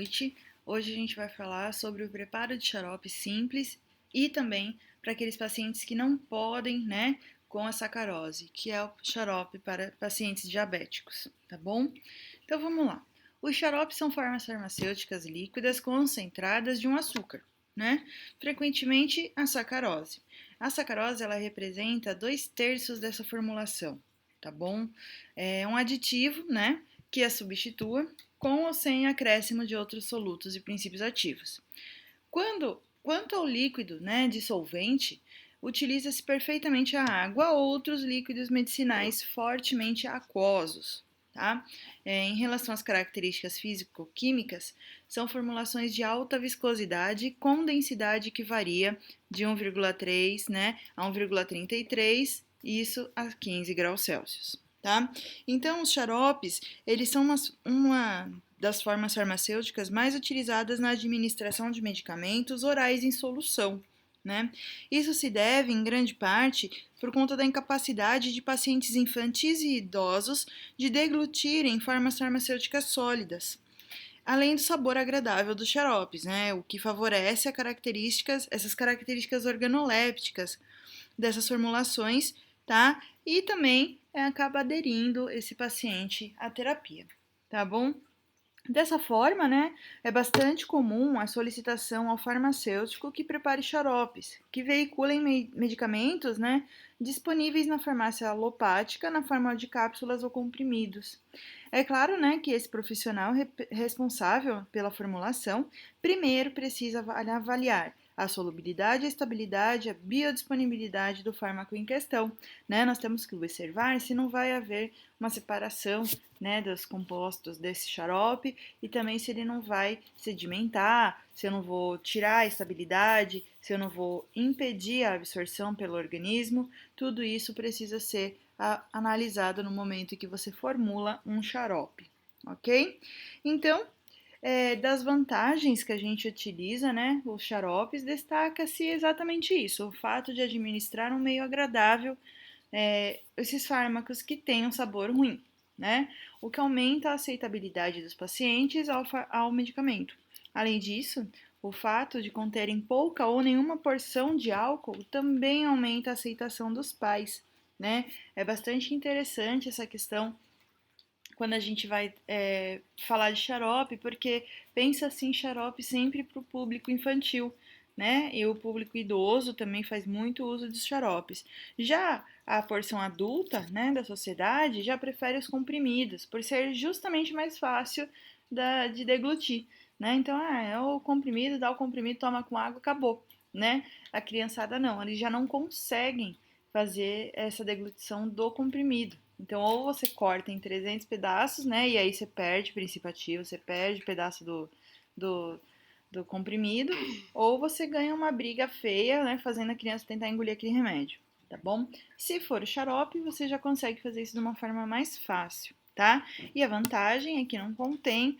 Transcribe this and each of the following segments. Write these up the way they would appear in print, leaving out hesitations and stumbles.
noite. Hoje a gente vai falar sobre o preparo de xarope simples e também para aqueles pacientes que não podem, com a sacarose, que é o xarope para pacientes diabéticos, tá bom? Então vamos lá. Os xaropes são formas farmacêuticas líquidas concentradas de um açúcar, Frequentemente a sacarose. A sacarose ela representa 2/3 dessa formulação, tá bom? É um aditivo, que a substitua com ou sem acréscimo de outros solutos e princípios ativos. Quanto ao líquido, dissolvente, utiliza-se perfeitamente a água ou outros líquidos medicinais fortemente aquosos. Tá? Em relação às características físico-químicas, são formulações de alta viscosidade com densidade que varia de 1,3 a 1,33, isso a 15 graus Celsius. Tá? Então, os xaropes, eles são uma das formas farmacêuticas mais utilizadas na administração de medicamentos orais em solução. Isso se deve, em grande parte, por conta da incapacidade de pacientes infantis e idosos de deglutirem formas farmacêuticas sólidas, além do sabor agradável dos xaropes, o que favorece essas características organolépticas dessas formulações, tá? E também acaba aderindo esse paciente à terapia, tá bom? Dessa forma, é bastante comum a solicitação ao farmacêutico que prepare xaropes, que veiculem medicamentos, disponíveis na farmácia alopática na forma de cápsulas ou comprimidos. É claro, que esse profissional responsável pela formulação primeiro precisa avaliar a solubilidade, a estabilidade, a biodisponibilidade do fármaco em questão. Nós temos que observar se não vai haver uma separação, dos compostos desse xarope e também se ele não vai sedimentar, se eu não vou tirar a estabilidade, se eu não vou impedir a absorção pelo organismo. Tudo isso precisa ser analisado no momento em que você formula um xarope, ok? Então, das vantagens que a gente utiliza, os xaropes, destaca-se exatamente isso, o fato de administrar um meio agradável esses fármacos que têm um sabor ruim, o que aumenta a aceitabilidade dos pacientes ao medicamento. Além disso, o fato de conterem pouca ou nenhuma porção de álcool também aumenta a aceitação dos pais, É bastante interessante essa questão quando a gente vai falar de xarope, porque pensa assim, xarope sempre para o público infantil, E o público idoso também faz muito uso dos xaropes. Já a porção adulta, da sociedade, já prefere os comprimidos, por ser justamente mais fácil de deglutir, Então, é o comprimido, dá o comprimido, toma com água, acabou, A criançada não, eles já não conseguem fazer essa deglutição do comprimido. Então, ou você corta em 300 pedaços, E aí você perde o princípio ativo, você perde pedaço do, do comprimido, ou você ganha uma briga feia, fazendo a criança tentar engolir aquele remédio, tá bom? Se for o xarope, você já consegue fazer isso de uma forma mais fácil, tá? E a vantagem é que não contém,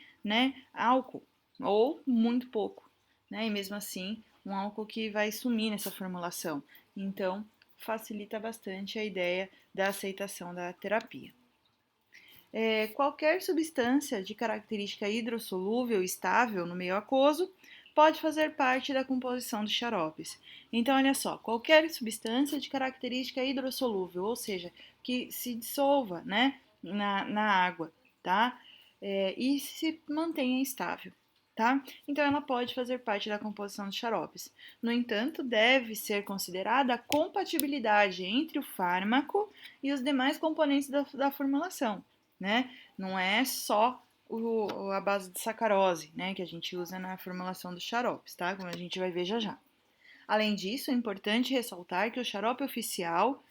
álcool, ou muito pouco, E mesmo assim, um álcool que vai sumir nessa formulação. Então, facilita bastante a ideia da aceitação da terapia. Qualquer substância de característica hidrossolúvel estável no meio aquoso pode fazer parte da composição dos xaropes. Então, olha só, qualquer substância de característica hidrossolúvel, ou seja, que se dissolva, na água, tá? E se mantenha estável. Tá? Então, ela pode fazer parte da composição dos xaropes. No entanto, deve ser considerada a compatibilidade entre o fármaco e os demais componentes da formulação, Não é só a base de sacarose, que a gente usa na formulação dos xaropes, tá? Como a gente vai ver já já. Além disso, é importante ressaltar que o xarope oficial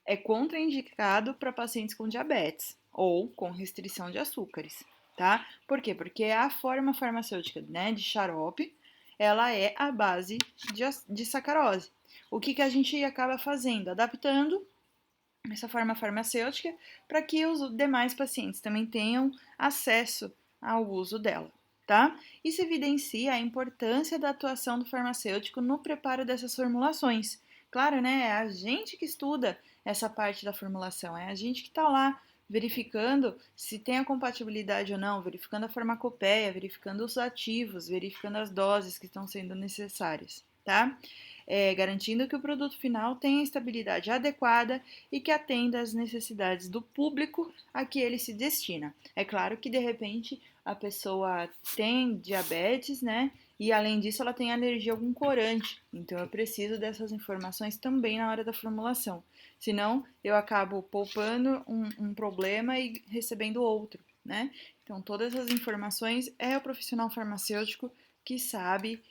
é contraindicado para pacientes com diabetes ou com restrição de açúcares, tá? Por quê? Porque a forma farmacêutica, de xarope, ela é a base de sacarose. O que a gente acaba fazendo? Adaptando essa forma farmacêutica para que os demais pacientes também tenham acesso ao uso dela, tá? Isso evidencia a importância da atuação do farmacêutico no preparo dessas formulações. Claro, é a gente que estuda essa parte da formulação, é a gente que está lá verificando se tem a compatibilidade ou não, verificando a farmacopeia, verificando os ativos, verificando as doses que estão sendo necessárias, tá? Garantindo que o produto final tenha estabilidade adequada e que atenda às necessidades do público a que ele se destina. É claro que de repente a pessoa tem diabetes, né? E além disso, ela tem alergia a algum corante. Então eu preciso dessas informações também na hora da formulação. Senão, eu acabo poupando um problema e recebendo outro, né? Então, todas as informações é o profissional farmacêutico que sabe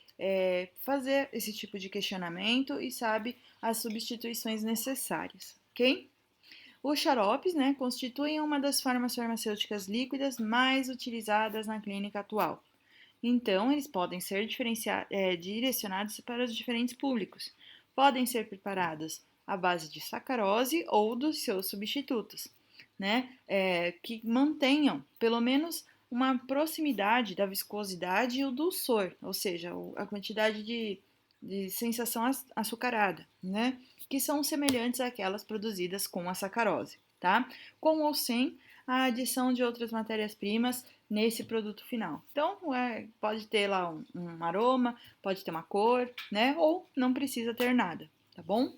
fazer esse tipo de questionamento e sabe as substituições necessárias, ok? Os xaropes, né, constituem uma das formas farmacêuticas líquidas mais utilizadas na clínica atual. Então, eles podem ser direcionados para os diferentes públicos. Podem ser preparados à base de sacarose ou dos seus substitutos, né? Que mantenham pelo menos uma proximidade da viscosidade e o dulçor, ou seja, a quantidade de sensação açucarada, né? Que são semelhantes àquelas produzidas com a sacarose, tá? Com ou sem a adição de outras matérias-primas nesse produto final. Então, pode ter lá um aroma, pode ter uma cor, né? Ou não precisa ter nada, tá bom?